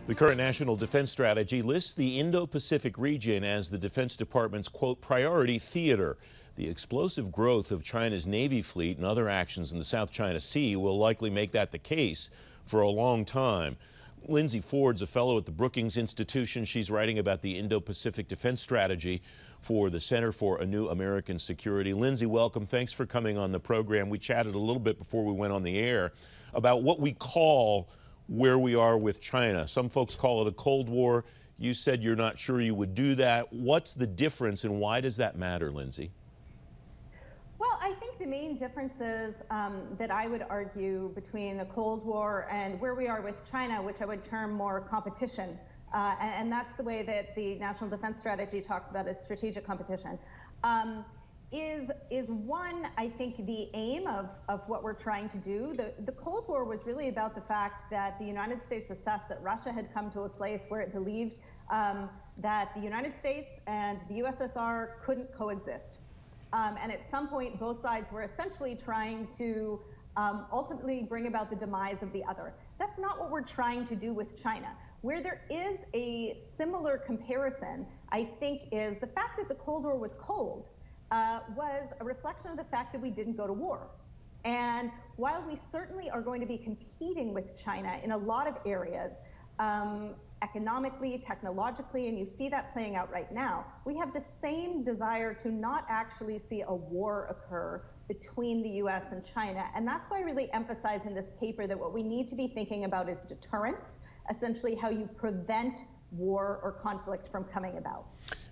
The current national defense strategy lists the Indo-Pacific region as the Defense Department's, quote, priority theater. The explosive growth of China's Navy fleet and other actions in the South China Sea will likely make that the case for a long time. Lindsey Ford's a fellow at the Brookings Institution. She's writing about the Indo-Pacific defense strategy for the Center for a New American Security. Lindsey, welcome. Thanks for coming on the program. We chatted a little bit before we went on the air about what we call where we are with China. Some folks call it a Cold War. You said you're not sure you would do that. What's the difference and why does that matter, Lindsey? Well, I think the main differences that I would argue between the Cold War and where we are with China, which I would term more competition, and that's the way that the National Defense Strategy talks about as strategic competition, is one, I think, the aim of what we're trying to do. The Cold War was really about the fact that the United States assessed that Russia had come to a place where it believed that the United States and the USSR couldn't coexist. And at some point, both sides were essentially trying to ultimately bring about the demise of the other. That's not what we're trying to do with China. Where there is a similar comparison, I think, is the fact that the Cold War was cold was a reflection of the fact that we didn't go to war. And while we certainly are going to be competing with China in a lot of areas, economically, technologically, and you see that playing out right now, we have the same desire to not actually see a war occur between the US and China. And that's why I really emphasize in this paper that what we need to be thinking about is deterrence, essentially how you prevent war or conflict from coming about.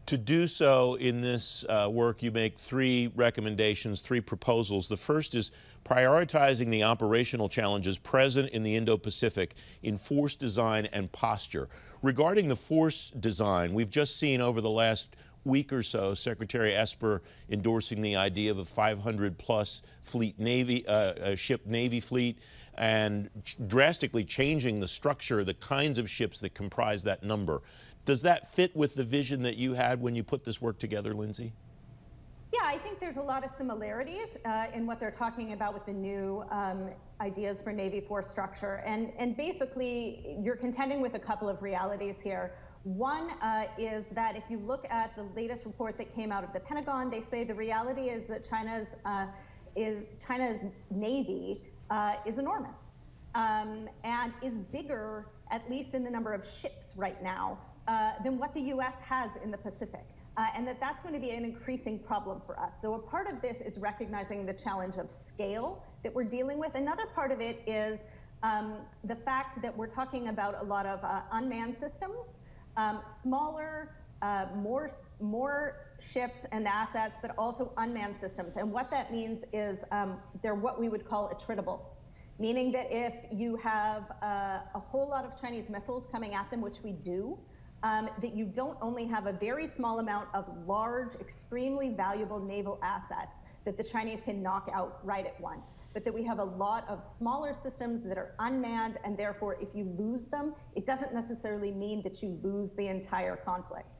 To do so in this work, you make three recommendations, three proposals. The first is prioritizing the operational challenges present in the Indo-Pacific in force design and posture. Regarding the force design, we've just seen over the last week or so Secretary Esper endorsing the idea of a 500-plus ship Navy fleet and drastically changing the structure, the kinds of ships that comprise that number. Does that fit with the vision that you had when you put this work together, Lindsey? Yeah, I think there's a lot of similarities in what they're talking about with the new ideas for Navy force structure. And basically, you're contending with a couple of realities here. One is that if you look at the latest report that came out of the Pentagon, they say the reality is that China's Navy is enormous and is bigger, at least in the number of ships right now, than what the US has in the Pacific. And that's going to be an increasing problem for us. So a part of this is recognizing the challenge of scale that we're dealing with. Another part of it is the fact that we're talking about a lot of unmanned systems, smaller, more ships and assets, but also unmanned systems. And what that means is they're what we would call attritable, meaning that if you have a whole lot of Chinese missiles coming at them, which we do, that you don't only have a very small amount of large, extremely valuable naval assets that the Chinese can knock out right at once, but that we have a lot of smaller systems that are unmanned, and therefore if you lose them, it doesn't necessarily mean that you lose the entire conflict.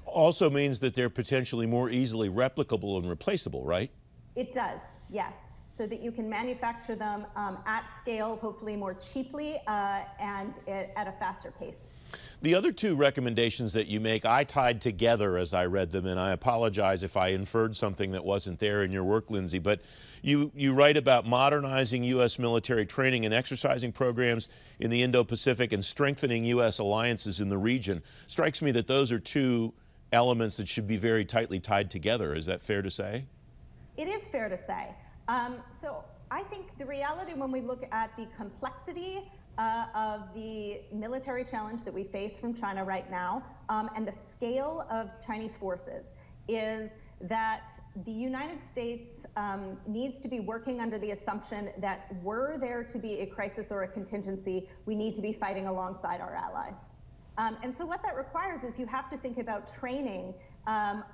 Also means that they're potentially more easily replicable and replaceable, right? It does, yes. So that you can manufacture them at scale, hopefully more cheaply, and at a faster pace. The other two recommendations that you make, I tied together as I read them, and I apologize if I inferred something that wasn't there in your work, Lindsey, but you write about modernizing U.S. military training and exercising programs in the Indo-Pacific and strengthening U.S. alliances in the region. Strikes me that those are two elements that should be very tightly tied together. Is that fair to say? It is fair to say. So I think the reality when we look at the complexity of the military challenge that we face from China right now and the scale of Chinese forces is that the United States needs to be working under the assumption that were there to be a crisis or a contingency, we need to be fighting alongside our allies. And so what that requires is you have to think about training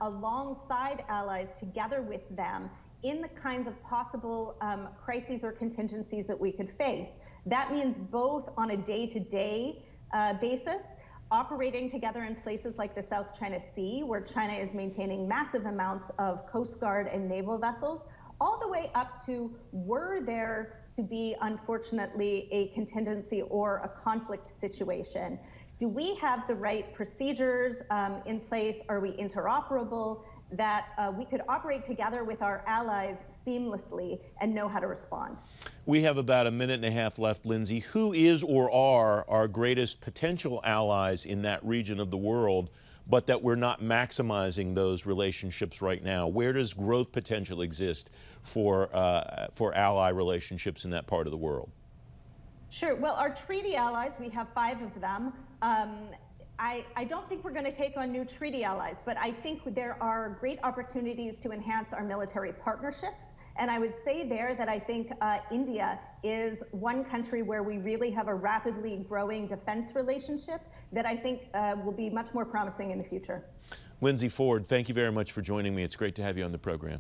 alongside allies together with them in the kinds of possible crises or contingencies that we could face. That means both on a day-to-day basis, operating together in places like the South China Sea, where China is maintaining massive amounts of Coast Guard and naval vessels, all the way up to were there to be, unfortunately, a contingency or a conflict situation, Do we have the right procedures in place? Are we interoperable? That we could operate together with our allies seamlessly and know how to respond. We have about a minute and a half left, Lindsey. Who is or are our greatest potential allies in that region of the world, but that we're not maximizing those relationships right now? Where does growth potential exist for ally relationships in that part of the world? Sure. Well, our treaty allies, we have 5 of them. I don't think we're going to take on new treaty allies, but I think there are great opportunities to enhance our military partnerships. And I would say there that I think India is one country where we really have a rapidly growing defense relationship that I think will be much more promising in the future. Lindsey Ford, thank you very much for joining me. It's great to have you on the program.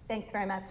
Thanks very much.